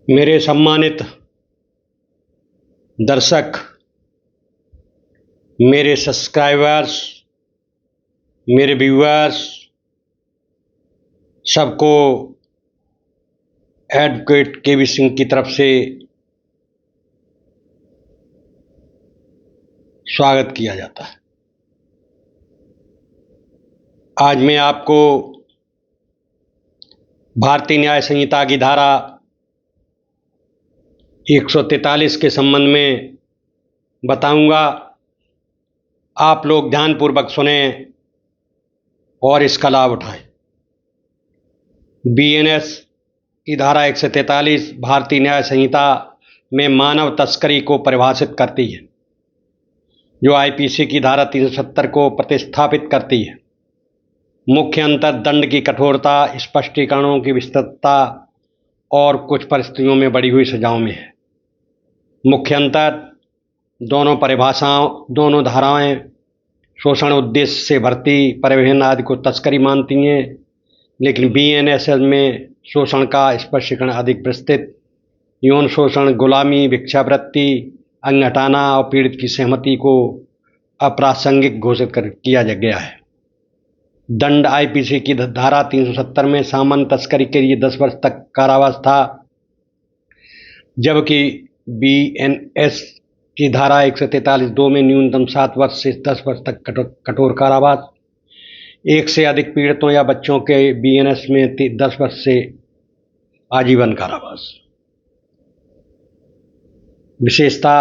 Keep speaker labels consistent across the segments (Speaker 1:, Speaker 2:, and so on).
Speaker 1: मेरे सम्मानित दर्शक, मेरे सब्सक्राइबर्स, मेरे व्यूअर्स, सबको एडवोकेट केवी सिंह की तरफ से स्वागत किया जाता है। आज मैं आपको भारतीय न्याय संहिता की धारा 143 के संबंध में बताऊंगा। आप लोग ध्यानपूर्वक सुने और इसका लाभ उठाएं। बीएनएस की धारा 143 भारतीय न्याय संहिता में मानव तस्करी को परिभाषित करती है, जो आईपीसी की धारा 370 को प्रतिस्थापित करती है। मुख्य अंतर दंड की कठोरता, स्पष्टीकरणों की विस्तृतता और कुछ परिस्थितियों में बढ़ी हुई सजाओं में है। मुख्य अंतर: दोनों धाराएं शोषण उद्देश्य से भर्ती, परिवहन आदि को तस्करी मानती हैं, लेकिन बीएनएसएस में शोषण का स्पष्टीकरण अधिक विस्तृत, यौन शोषण, गुलामी, भिक्षावृत्ति, अंग हटाना और पीड़ित की सहमति को अप्रासंगिक घोषित किया गया है। दंड: आईपीसी की धारा 370 में सामान्य तस्करी के लिए 10 वर्ष तक कारावास था, जबकि बीएनएस की धारा 143(2) में न्यूनतम 7 वर्ष से 10 वर्ष तक कठोर कारावास। एक से अधिक पीड़ितों या बच्चों के बीएनएस में 10 वर्ष से आजीवन कारावास। विशेषता: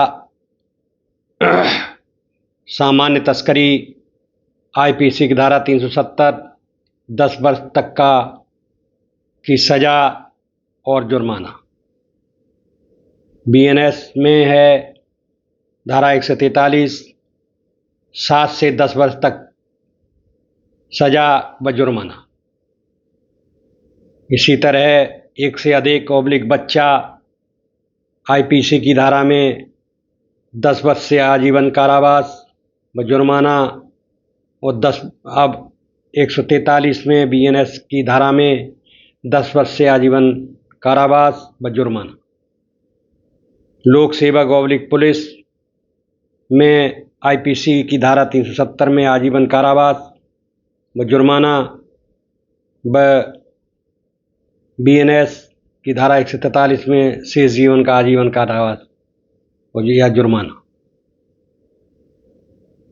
Speaker 1: सामान्य तस्करी आईपीसी की धारा 370 10 वर्ष तक की सजा और जुर्माना। बीएनएस में है धारा 143 7 से 10 वर्ष तक सजा व जुर्माना। इसी तरह एक से अधिक बच्चा आईपीसी की धारा में 10 वर्ष से आजीवन कारावास व जुर्माना, और 143 में बीएनएस की धारा में 10 वर्ष से आजीवन कारावास व जुर्माना। लोक सेवक पुलिस में आईपीसी की धारा 370 में आजीवन कारावास व जुर्माना, व बीएनएस की धारा 143 में शेष जीवन का आजीवन कारावास या जुर्माना।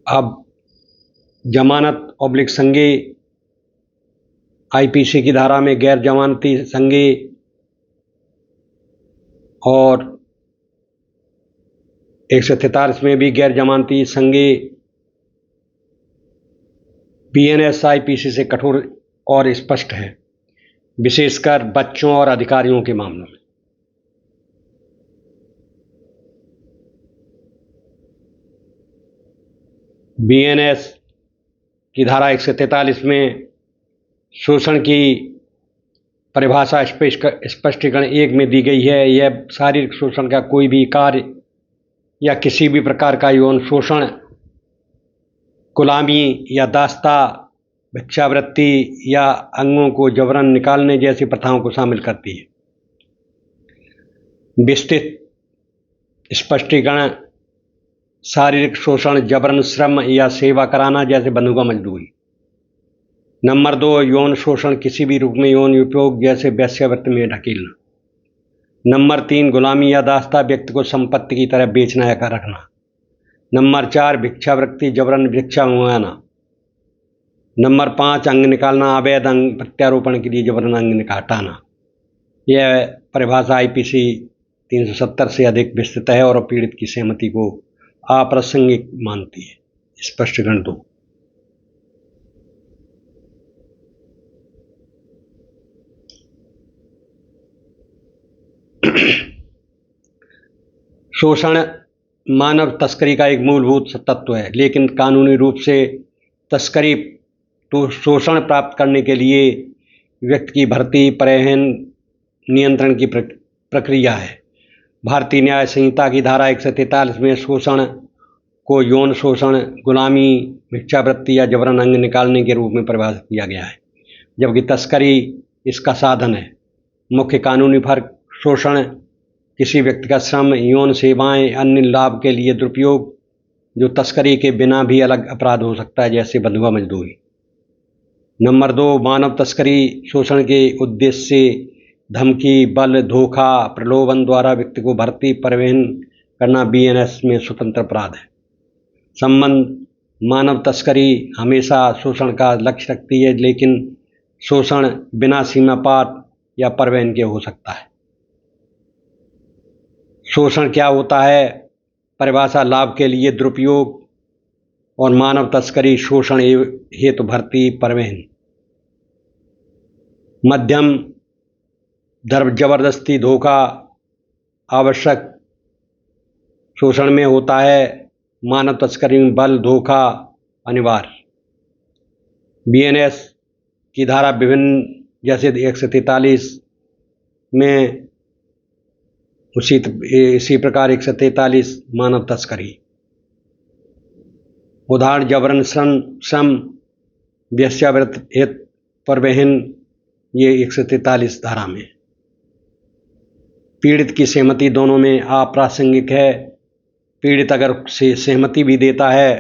Speaker 1: अब जमानत संज्ञेय: आईपीसी की धारा में गैर जमानती संज्ञेय और 143 में भी गैर जमानती संज्ञेय। बीएनएस आईपीसी से कठोर और स्पष्ट है, विशेषकर बच्चों और अधिकारियों के मामलों में। बीएनएस की धारा 143 में शोषण की परिभाषा स्पष्टीकरण 1 में दी गई है। यह शारीरिक शोषण का कोई भी कार्य या किसी भी प्रकार का यौन शोषण, गुलामी या दास्ता, भिक्षावृत्ति या अंगों को जबरन निकालने जैसी प्रथाओं को शामिल करती है। विस्तृत स्पष्टीकरण: शारीरिक शोषण, जबरन श्रम या सेवा कराना जैसे बंधुआ मजदूरी। नंबर 2, यौन शोषण, किसी भी रूप में यौन उपयोग जैसे वेश्यावृत्ति में ढकेलना। नंबर 3, गुलामी या दास्ता, व्यक्ति को संपत्ति की तरह बेचना या रखना। नंबर 4, भिक्षावृत्ति, जबरन भिक्षा मंगाना। नंबर 5, अंग निकालना, अवैध अंग प्रत्यारोपण के लिए जबरन अंग हटाना। यह परिभाषा आईपीसी 370 से अधिक विस्तृत है और पीड़ित की सहमति को अप्रासंगिक मानती है। स्पष्टीकरण 2: शोषण मानव तस्करी का एक मूलभूत तत्व है, लेकिन कानूनी रूप से तस्करी तो शोषण प्राप्त करने के लिए व्यक्ति की भर्ती, परिवहन, नियंत्रण की प्रक्रिया है। भारतीय न्याय संहिता की धारा 143 में शोषण को यौन शोषण, गुलामी, भिक्षावृत्ति या जबरन अंग निकालने के रूप में परिभाषित किया गया है, जबकि तस्करी इसका साधन है। मुख्य कानूनी फर्क: शोषण किसी व्यक्ति का श्रम, यौन सेवाएं, अन्य लाभ के लिए दुरुपयोग, जो तस्करी के बिना भी अलग अपराध हो सकता है, जैसे बंधुआ मजदूरी। नंबर 2, मानव तस्करी शोषण के उद्देश्य से धमकी, बल, धोखा, प्रलोभन द्वारा व्यक्ति को भर्ती, परिवहन करना बीएनएस में स्वतंत्र अपराध है। संबंध: मानव तस्करी हमेशा शोषण का लक्ष्य रखती है, लेकिन शोषण बिना सीमा पार या परिवहन के हो सकता है। शोषण क्या होता है? परिभाषा: लाभ के लिए दुरुपयोग, और मानव तस्करी शोषण हेतु भर्ती, परिवहन। मध्यम: जबरदस्ती, धोखा आवश्यक शोषण में होता है, मानव तस्करी में बल, धोखा अनिवार्य। बीएनएस की धारा विभिन्न, जैसे 143 में इसी प्रकार 143 मानव तस्करी। उदाहरण: जबरन श्रम, वेश्यावृत्ति हेतु परिवहन, ये 143 धारा में। पीड़ित की सहमति दोनों में अप्रासंगिक है। पीड़ित अगर सहमति भी देता है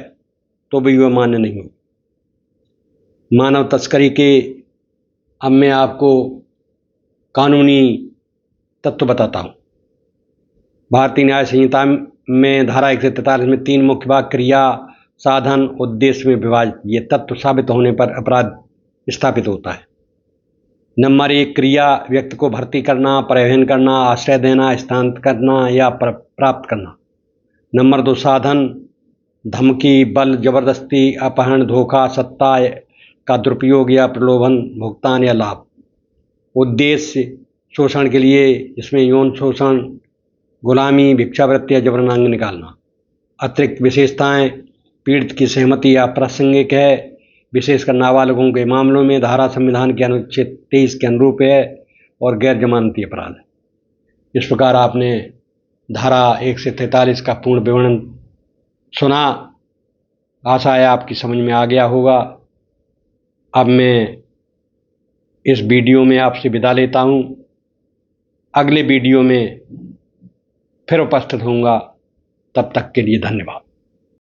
Speaker 1: तो भी वह मान्य नहीं हो। मानव तस्करी के अब मैं आपको कानूनी तत्व बताता हूँ। भारतीय न्याय संहिता में धारा 143 में 3 मुख्य भाग, क्रिया, साधन, उद्देश्य में विभाजित। ये तत्व साबित होने पर अपराध स्थापित होता है। नंबर 1, क्रिया: व्यक्ति को भर्ती करना, परिवहन करना, आश्रय देना, स्थानांतरित करना या प्राप्त करना। नंबर 2, साधन: धमकी, बल, जबरदस्ती, अपहरण, धोखा, सत्ता का दुरुपयोग या प्रलोभन, भुगतान या लाभ। उद्देश्य: शोषण के लिए, इसमें यौन शोषण, गुलामी, भिक्षावृत्ति या जबरन अंग निकालना। अतिरिक्त विशेषताएं: पीड़ित की सहमति अप्रासंगिक है, विशेषकर नाबालिगों के मामलों में धारा संविधान के अनुच्छेद 23 के अनुरूप है और गैर जमानती अपराध है। इस प्रकार आपने धारा 143 का पूर्ण विवरण सुना। आशा है आपकी समझ में आ गया होगा। अब मैं इस वीडियो में आपसे विदा लेता हूँ। अगले वीडियो में फिर उपस्थित होऊंगा। तब तक के लिए धन्यवाद।